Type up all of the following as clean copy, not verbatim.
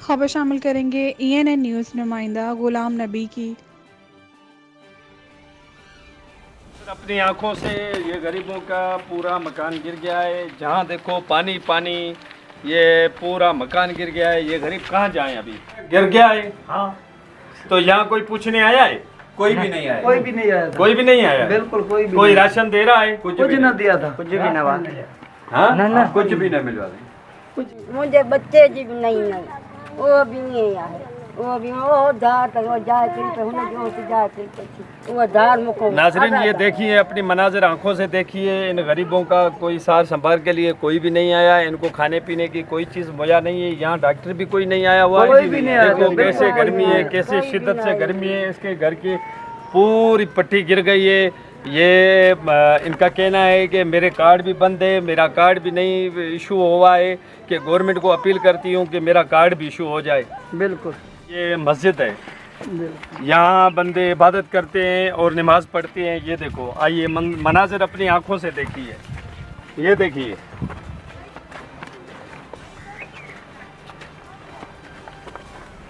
खबर शामिल करेंगे ENN न्यूज़ नुमाइंदा गुलाम नबी की। अपनी आंखों से ये गरीबों का पूरा मकान गिर गया है। जहाँ देखो पानी पानी, ये पूरा मकान गिर गया है। ये गरीब कहाँ जाएं? अभी गिर गया है। हाँ, तो यहाँ कोई पूछने आया है? कोई भी नहीं आया। कोई भी नहीं आया था। कोई भी नहीं आया। बिल्कुल कोई भी कोई नहीं। राशन दे रहा है? कुछ ना दिया था। कुछ भी ना हुआ। हाँ, ना कुछ भी नहीं मिलवा कुछ मुझे बच्चे जी भी नहीं वो भी नहीं आए। वो भी वो धार तक वो जाए चलते होने जो से जाए चलते वो धार मुको। नाज़रीन, ये देखिए, अपनी मनाज़र आंखों से देखिए। इन गरीबों का कोई सार संभाल के लिए कोई भी नहीं आया। इनको खाने पीने की कोई चीज़ मुहैया नहीं है। यहाँ डॉक्टर भी कोई नहीं आया हुआ है। कोई भी नहीं आया। देखो कैसे गर्मी है, कैसे शिद्दत से गर्मी है। इसके घर की पूरी पट्टी गिर गई है। ये इनका कहना है कि मेरे कार्ड भी बंद है, मेरा कार्ड भी नहीं इशू हुआ है, कि गवर्नमेंट को अपील करती हूँ कि मेरा कार्ड भी इशू हो जाए। बिल्कुल। ये मस्जिद है, यहाँ बंदे इबादत करते हैं और नमाज पढ़ते हैं। ये देखो, आइए मनाजिर अपनी आंखों से देखिए। ये देखिए,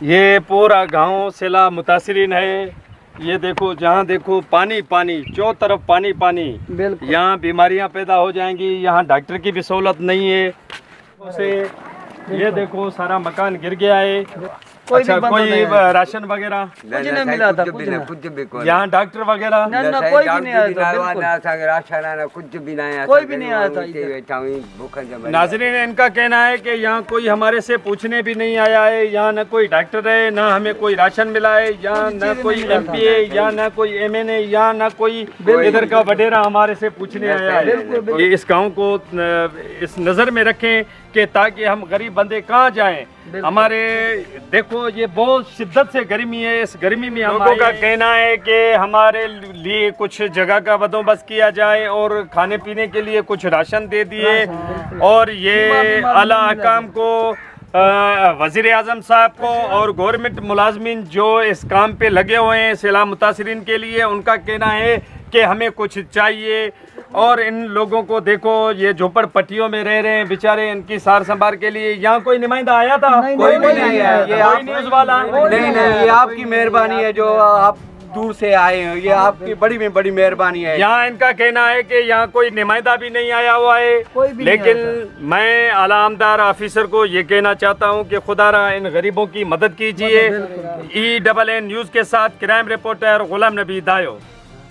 ये पूरा गांव सैलाब मुतासिरीन है। ये देखो, जहाँ देखो पानी पानी, चौं तरफ पानी पानी। बिल्कुल। यहाँ बीमारियाँ पैदा हो जाएंगी। यहाँ डॉक्टर की भी सहूलत नहीं है। से ये देखो, सारा मकान गिर गया है। अच्छा, कोई राशन वगैरह कुछ नहीं मिला था। कुछ भी कोई यहाँ डॉक्टर वगैरह ना कोई भी नहीं आया था। बिल्कुल। राशन कुछ भी नहीं। कोई भी नहीं आया था। नाज़रीन, इनका कहना है कि यहाँ कोई हमारे से पूछने भी नहीं आया है। यहाँ न कोई डॉक्टर है, ना हमें कोई राशन मिला है, यहाँ न कोई MP है, या न कोई MN है, या न कोई इधर का वडेरा हमारे से पूछने आया है। ये इस गाँव को इस नज़र में रखें कि ताकि हम गरीब बंदे कहाँ जाएं। हमारे देखो, ये बहुत शिद्दत से गर्मी है। इस गर्मी में लोगों का कहना है कि हमारे लिए कुछ जगह का बंदोबस्त किया जाए और खाने पीने के लिए कुछ राशन दे दिए। और ये आला हकाम को, वज़ीर आज़म साहब को और गवर्नमेंट मुलाजमीन जो इस काम पे लगे हुए हैं सैलाब मुतासिरीन के लिए, उनका कहना है कि हमें कुछ चाहिए। और इन लोगों को देखो, ये झोपड़पट्टियों में रह रहे हैं बेचारे। इनकी सार संभाल के लिए यहाँ कोई नुमाइंदा आया था? कोई भी नहीं आया। ये आप न्यूज़ वाला? नहीं, ये आपकी मेहरबानी है जो आप दूर से आए हैं। ये आपकी बड़ी में बड़ी मेहरबानी है। यहाँ इनका कहना है कि यहाँ कोई नुमाइंदा भी नहीं आया हुआ है। लेकिन मैं आला आमदार ऑफिसर को ये कहना चाहता हूँ कि खुदारा इन गरीबों की मदद कीजिए। ENN न्यूज़ के साथ क्राइम रिपोर्टर गुलाम नबी दायो।